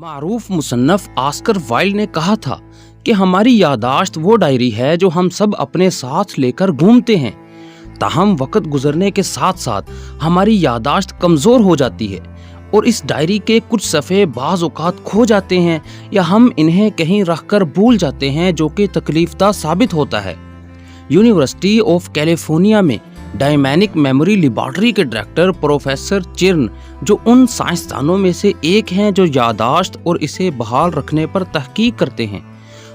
मारूफ मुसन्नफ Oscar Wilde ने कहा था कि हमारी यादाश्त वो डायरी है जो हम सब अपने साथ लेकर घूमते हैं। ताहम वक्त गुजरने के साथ साथ हमारी यादाश्त कमज़ोर हो जाती है और इस डायरी के कुछ सफ़े बाज़ औक़ात खो जाते हैं या हम इन्हें कहीं रख कर भूल जाते हैं, जो कि तकलीफ़दा साबित होता है। यूनिवर्सिटी ऑफ कैलिफोर्निया में डायनामिक मेमोरी लेबॉरेटरी के डायरेक्टर प्रोफेसर चिर्न, जो उन साइंसदानों में से एक हैं जो यादाश्त और इसे बहाल रखने पर तहकीक करते हैं,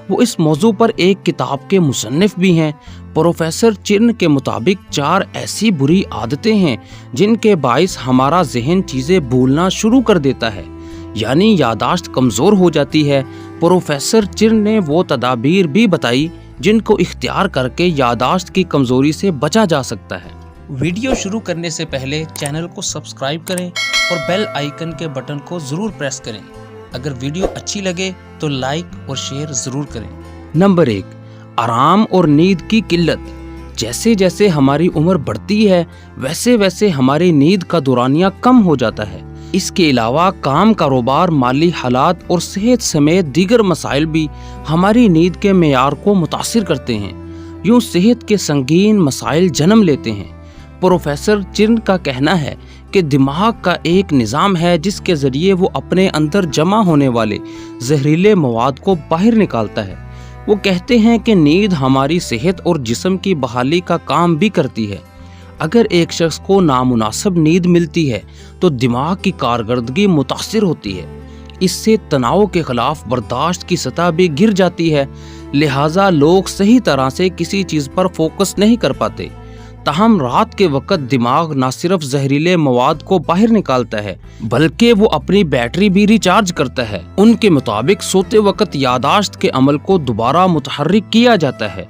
वो इस मौजू पर एक किताब के मुसन्निफ भी हैं। प्रोफेसर चिर्न के मुताबिक 4 ऐसी बुरी आदतें हैं जिनके बाइस हमारा जहन चीज़ें भूलना शुरू कर देता है, यानी यादाश्त कमज़ोर हो जाती है। प्रोफेसर चिर्न ने वो तदाबीर भी बताई जिनको इख्तियार करके यादाश्त की कमज़ोरी से बचा जा सकता है। वीडियो शुरू करने से पहले चैनल को सब्सक्राइब करें और बेल आइकन के बटन को ज़रूर प्रेस करें। अगर वीडियो अच्छी लगे तो लाइक और शेयर ज़रूर करें। नंबर 1, आराम और नींद की किल्लत। जैसे जैसे हमारी उम्र बढ़ती है वैसे वैसे हमारी नींद का दौरानिया कम हो जाता है। इसके अलावा काम, कारोबार, माली हालात और सेहत समेत दीगर मसाइल भी हमारी नींद के मेयार को मुतासिर करते हैं। यूँ सेहत के संगीन मसाइल जन्म लेते हैं। प्रोफेसर चिर्न का कहना है कि दिमाग का एक निज़ाम है जिसके ज़रिए वो अपने अंदर जमा होने वाले जहरीले मवाद को बाहर निकालता है। वो कहते हैं कि नींद हमारी सेहत और जिस्म की बहाली का काम भी करती है। अगर एक शख्स को नामुनासिब नींद मिलती है तो दिमाग की कारकर्दगी मुतासिर होती है। इससे तनाव के खिलाफ बर्दाश्त की सतह भी गिर जाती है, लिहाजा लोग सही तरह से किसी चीज़ पर फोकस नहीं कर पाते। ताहम रात के वक्त दिमाग न सिर्फ जहरीले मवाद को बाहर निकालता है बल्कि वो अपनी बैटरी भी रिचार्ज करता है। उनके मुताबिक सोते वक्त यादाश्त के अमल को दोबारा मुतहर्रिक किया जाता है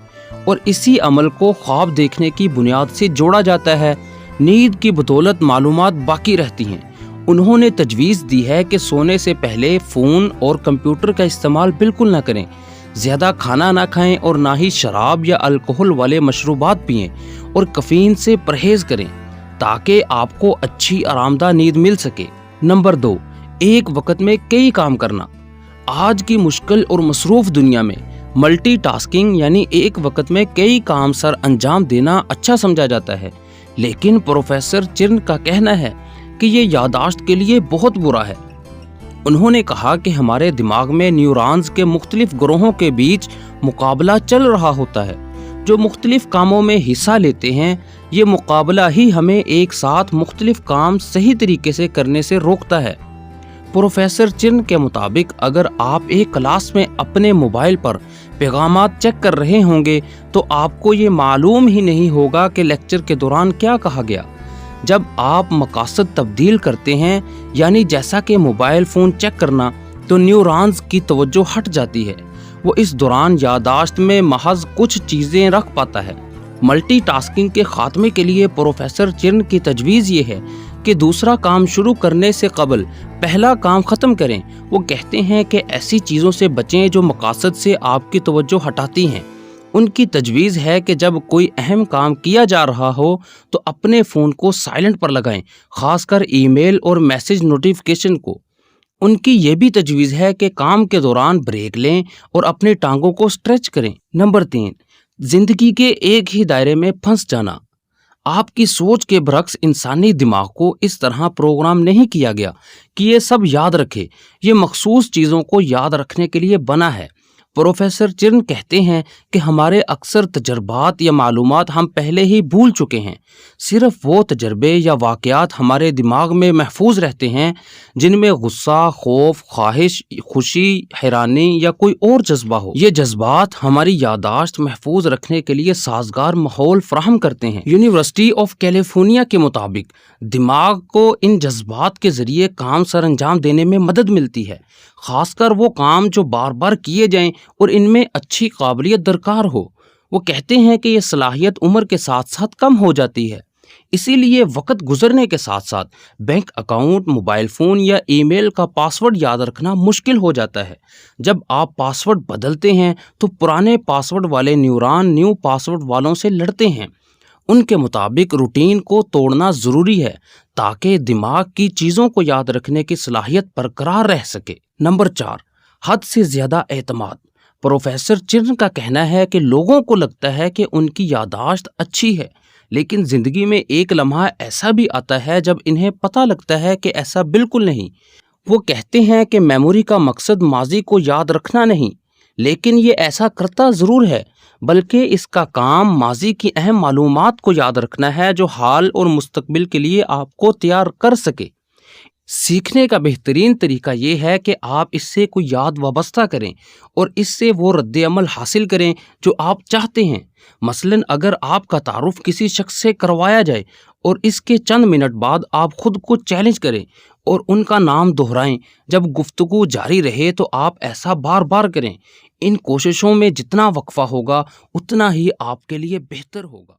और इसी अमल को ख्वाब देखने की बुनियाद से जोड़ा जाता है। नींद की बदौलत मालूमात बाकी रहती हैं। उन्होंने तजवीज़ दी है कि सोने से पहले फ़ोन और कंप्यूटर का इस्तेमाल बिल्कुल न करें, ज़्यादा खाना ना खाएं और ना ही शराब या अल्कोहल वाले मशरूबात पिएं और कैफीन से परहेज़ करें ताकि आपको अच्छी आरामदाह नींद मिल सके। नंबर 2, एक वक्त में कई काम करना। आज की मुश्किल और मसरूफ़ दुनिया में मल्टीटास्किंग यानी एक वक्त में कई काम सर अंजाम देना अच्छा समझा जाता है, लेकिन प्रोफेसर चिर्न का कहना है कि ये यादाश्त के लिए बहुत बुरा है। उन्होंने कहा कि हमारे दिमाग में न्यूरॉन्स के मुख्तलिफ ग्रोहों के बीच मुकाबला चल रहा होता है जो मुख्तलिफ कामों में हिस्सा लेते हैं। ये मुकाबला ही हमें एक साथ मुख्तलिफ काम सही तरीके से करने से रोकता है। प्रोफेसर चिर्न के मुताबिक अगर आप एक क्लास में अपने मोबाइल पर पैगामात चेक कर रहे होंगे तो आपको ये मालूम ही नहीं होगा कि लेक्चर के दौरान क्या कहा गया। जब आप मकासद तब्दील करते हैं, यानी जैसा कि मोबाइल फ़ोन चेक करना, तो न्यूरॉन्स की तवज्जो हट जाती है। वो इस दौरान यादाश्त में महज कुछ चीज़ें रख पाता है। मल्टीटास्किंग के खात्मे के लिए प्रोफेसर चिर्न की तजवीज़ ये है कि दूसरा काम शुरू करने से कबल पहला काम ख़त्म करें। वो कहते हैं कि ऐसी चीज़ों से बचें जो मकासद से आपकी तवज्जो हटाती हैं। उनकी तजवीज़ है कि जब कोई अहम काम किया जा रहा हो तो अपने फ़ोन को साइलेंट पर लगाएं, ख़ासकर ईमेल और मैसेज नोटिफिकेशन को। उनकी ये भी तजवीज़ है कि काम के दौरान ब्रेक लें और अपनी टांगों को स्ट्रेच करें। नंबर 3, ज़िंदगी के एक ही दायरे में फंस जाना। आपकी सोच के बरक्स इंसानी दिमाग को इस तरह प्रोग्राम नहीं किया गया कि ये सब याद रखे। ये मखसूस चीज़ों को याद रखने के लिए बना है। प्रोफेसर चिर्न कहते हैं कि हमारे अक्सर तजर्बात या मालूमात हम पहले ही भूल चुके हैं। सिर्फ वो तजर्बे या वाक़यात हमारे दिमाग में महफूज रहते हैं जिनमें गुस्सा, खौफ, ख्वाहिश, खुशी, हैरानी या कोई और जज्बा हो। ये जज्बात हमारी यादाश्त महफूज रखने के लिए साजगार माहौल फराहम करते हैं। यूनिवर्सिटी ऑफ कैलिफोर्निया के मुताबिक दिमाग को इन जज्बात के ज़रिए काम सर अंजाम देने में मदद मिलती है, ख़ासकर वो काम जो बार बार किए जाएं और इनमें अच्छी काबिलियत दरकार हो। वो कहते हैं कि ये सलाहियत उम्र के साथ साथ कम हो जाती है, इसीलिए वक्त गुजरने के साथ साथ बैंक अकाउंट, मोबाइल फ़ोन या ईमेल का पासवर्ड याद रखना मुश्किल हो जाता है। जब आप पासवर्ड बदलते हैं तो पुराने पासवर्ड वाले न्यूरॉन न्यू पासवर्ड वालों से लड़ते हैं। ان کے مطابق روٹین کو توڑنا ضروری ہے تاکہ دماغ کی چیزوں کو یاد رکھنے کی صلاحیت برقرار رہ سکے۔ نمبر 4، حد سے زیادہ اعتماد۔ پروفیسر چرن کا کہنا ہے کہ لوگوں کو لگتا ہے کہ ان کی یادداشت اچھی ہے، لیکن زندگی میں ایک لمحہ ایسا بھی آتا ہے جب انہیں پتہ لگتا ہے کہ ایسا بالکل نہیں۔ وہ کہتے ہیں کہ میموری کا مقصد ماضی کو یاد رکھنا نہیں، لیکن یہ ایسا کرتا ضرور ہے، بلکہ اس کا کام ماضی کی اہم معلومات کو یاد رکھنا ہے جو حال اور مستقبل کے لیے آپ کو تیار کر سکے۔ سیکھنے کا بہترین طریقہ یہ ہے کہ آپ اس سے کوئی یاد وابستہ کریں اور اس سے وہ رد عمل حاصل کریں جو آپ چاہتے ہیں۔ مثلاً اگر آپ کا تعارف کسی شخص سے کروایا جائے اور اس کے چند منٹ بعد آپ خود کو چیلنج کریں اور ان کا نام دہرائیں، جب گفتگو جاری رہے تو آپ ایسا بار بار کریں۔ ان کوششوں میں جتنا وقفہ ہوگا اتنا ہی آپ کے لیے بہتر ہوگا۔